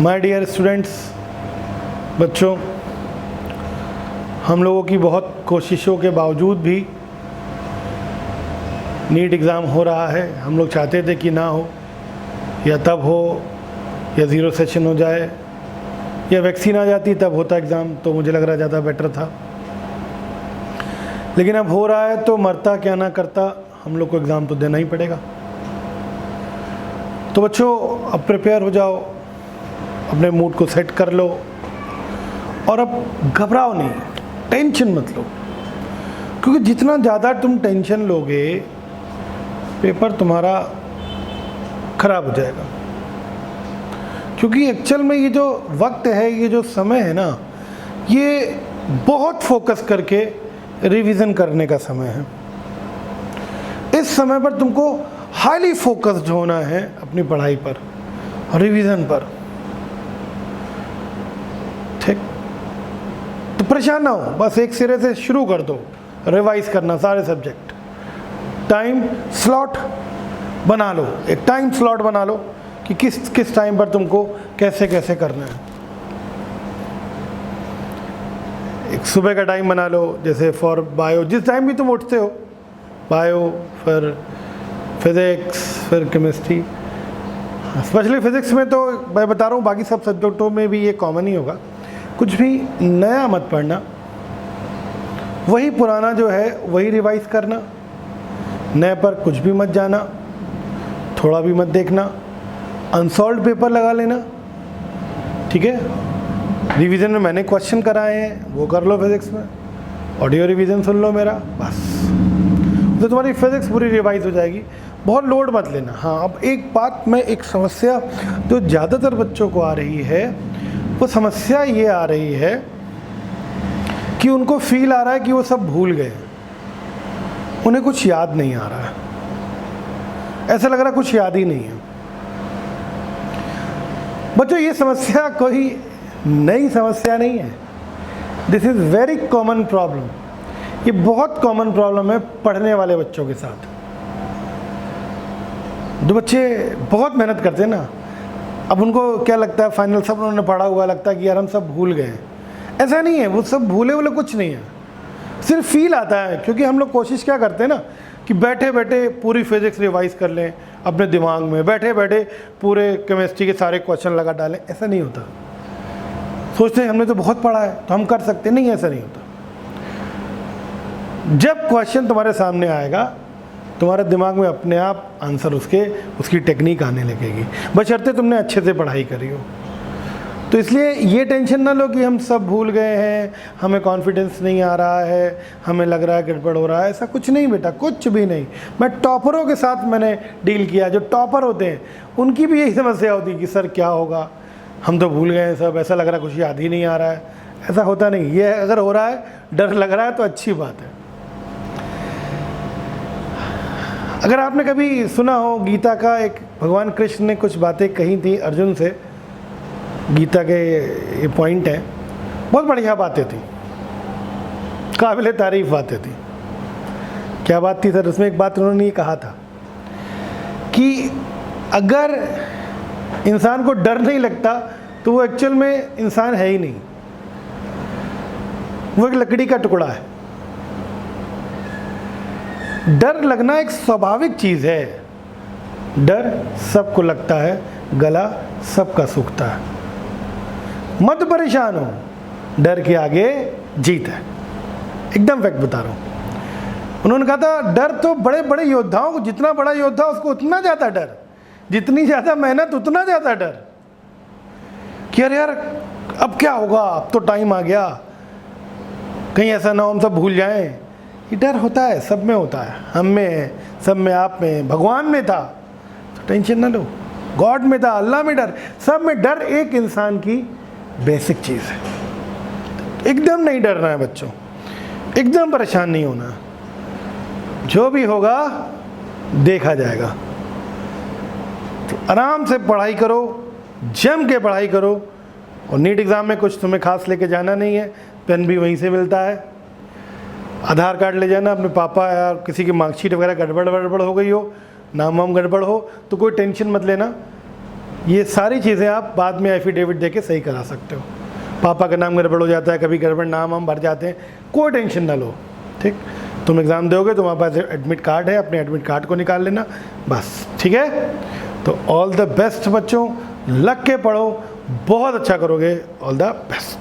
My dear students, बच्चों, हम लोगों की बहुत कोशिशों के बावजूद भी नीट एग्ज़ाम हो रहा है। हम लोग चाहते थे कि ना हो, या तब हो या ज़ीरो सेशन हो जाए या वैक्सीन आ जाती तब होता एग्ज़ाम, तो मुझे लग रहा ज़्यादा बेटर था। लेकिन अब हो रहा है तो मरता क्या ना करता, हम लोग को एग्ज़ाम तो देना ही पड़ेगा। तो बच्चों, अब प्रिपेयर हो जाओ, अपने मूड को सेट कर लो और अब घबराओ नहीं, टेंशन मत लो, क्योंकि जितना ज़्यादा तुम टेंशन लोगे पेपर तुम्हारा ख़राब हो जाएगा। क्योंकि एक्चुअल में ये जो वक्त है, ये जो समय है ना, ये बहुत फोकस करके रिवीजन करने का समय है। इस समय पर तुमको हाईली फोकस्ड होना है अपनी पढ़ाई पर, रिवीजन पर, ठीक। तो परेशान ना हो, बस एक सिरे से शुरू कर दो रिवाइज करना सारे सब्जेक्ट। टाइम स्लॉट बना लो, एक टाइम स्लॉट बना लो कि किस किस टाइम पर तुमको कैसे कैसे करना है। एक सुबह का टाइम बना लो, जैसे फॉर बायो, जिस टाइम भी तुम उठते हो, बायो, फिर फिज़िक्स, फिर केमिस्ट्री। स्पेशली फिज़िक्स में तो मैं बता रहा हूँ, बाकी सब सब्जेक्टों में भी ये कॉमन ही होगा। कुछ भी नया मत पढ़ना, वही पुराना जो है वही रिवाइज करना। नए पर कुछ भी मत जाना, थोड़ा भी मत देखना। अनसॉल्व पेपर लगा लेना, ठीक है। रिवीजन में मैंने क्वेश्चन कराए हैं, वो कर लो। फिज़िक्स में ऑडियो रिवीजन सुन लो मेरा, बस तो तुम्हारी फिज़िक्स पूरी रिवाइज हो जाएगी। बहुत लोड मत लेना। हाँ, अब एक बात, मैं एक समस्या जो ज़्यादातर बच्चों को आ रही है, वो समस्या ये आ रही है कि उनको फील आ रहा है कि वो सब भूल गए, उन्हें कुछ याद नहीं आ रहा है। ऐसा लग रहा है कुछ याद ही नहीं है। बच्चों, ये समस्या कोई नई समस्या नहीं है। This is very common problem. ये बहुत कॉमन प्रॉब्लम है पढ़ने वाले बच्चों के साथ। जो बच्चे बहुत मेहनत करते हैं ना, अब उनको क्या लगता है, फाइनल सब उन्होंने पढ़ा हुआ, लगता है कि यार हम सब भूल गए हैं। ऐसा नहीं है, वो सब भूले हुए कुछ नहीं है, सिर्फ फील आता है। क्योंकि हम लोग कोशिश क्या करते हैं ना कि बैठे बैठे पूरी फिज़िक्स रिवाइज कर लें अपने दिमाग में, बैठे बैठे पूरे केमिस्ट्री के सारे क्वेश्चन लगा डालें। ऐसा नहीं होता। सोचते हैं हमने तो बहुत पढ़ा है तो हम कर सकते नहीं, ऐसा नहीं होता। जब क्वेश्चन तुम्हारे सामने आएगा, तुम्हारे दिमाग में अपने आप आंसर उसकी टेक्निक आने लगेगी, बशर्ते तुमने अच्छे से पढ़ाई करी हो। तो इसलिए ये टेंशन ना लो कि हम सब भूल गए हैं, हमें कॉन्फिडेंस नहीं आ रहा है, हमें लग रहा है गड़बड़ हो रहा है। ऐसा कुछ नहीं बेटा, कुछ भी नहीं। मैं टॉपरों के साथ मैंने डील किया। जो टॉपर होते हैं उनकी भी यही समस्या होती है कि सर क्या होगा, हम तो भूल गए हैं सब, ऐसा लग रहा है कुछ याद ही नहीं आ रहा है। ऐसा होता नहीं। ये अगर हो रहा है, डर लग रहा है, तो अच्छी बात है। अगर आपने कभी सुना हो गीता का, एक भगवान कृष्ण ने कुछ बातें कही थी अर्जुन से, गीता के ये पॉइंट है, बहुत बढ़िया बातें थी, काबिल तारीफ बातें थी। क्या बात थी सर? उसमें एक बात उन्होंने ये कहा था कि अगर इंसान को डर नहीं लगता तो वो एक्चुअल में इंसान है ही नहीं, वो एक लकड़ी का टुकड़ा है। डर लगना एक स्वाभाविक चीज़ है। डर सबको लगता है, गला सबका सूखता है। मत परेशान हो, डर के आगे जीत है। एकदम फैक्ट बता रहा हूँ। उन्होंने कहा था डर तो बड़े बड़े योद्धाओं को, जितना बड़ा योद्धा उसको उतना ज़्यादा डर, जितनी ज़्यादा मेहनत उतना ज़्यादा डर कि अरे यार अब क्या होगा, अब तो टाइम आ गया, कहीं ऐसा ना हो हम सब भूल जाएं। ये डर होता है, सब में होता है, हम में है, सब में, आप में, भगवान में था, तो टेंशन ना लो। गॉड में था, अल्लाह में डर, सब में डर एक इंसान की बेसिक चीज़ है। एकदम नहीं डरना है बच्चों, एकदम परेशान नहीं होना। जो भी होगा देखा जाएगा। तो आराम से पढ़ाई करो, जम के पढ़ाई करो। और नीट एग्ज़ाम में कुछ तुम्हें खास लेके जाना नहीं है, पेन भी वहीं से मिलता है। आधार कार्ड ले जाना, अपने पापा या किसी की मार्कशीट वगैरह गड़बड़ हो गई हो, नाम वाम गड़बड़ हो तो कोई टेंशन मत लेना, ये सारी चीज़ें आप बाद में एफिडेविट दे के सही करा सकते हो। पापा का नाम गड़बड़ हो जाता है, कभी गड़बड़ नाम हम भर जाते हैं, कोई टेंशन ना लो, ठीक। तुम एग्ज़ाम दोगे, तुम्हारे पास एडमिट कार्ड है, अपने एडमिट कार्ड को निकाल लेना बस, ठीक है। तो ऑल द बेस्ट बच्चों, लग के पढ़ो, बहुत अच्छा करोगे, ऑल द बेस्ट।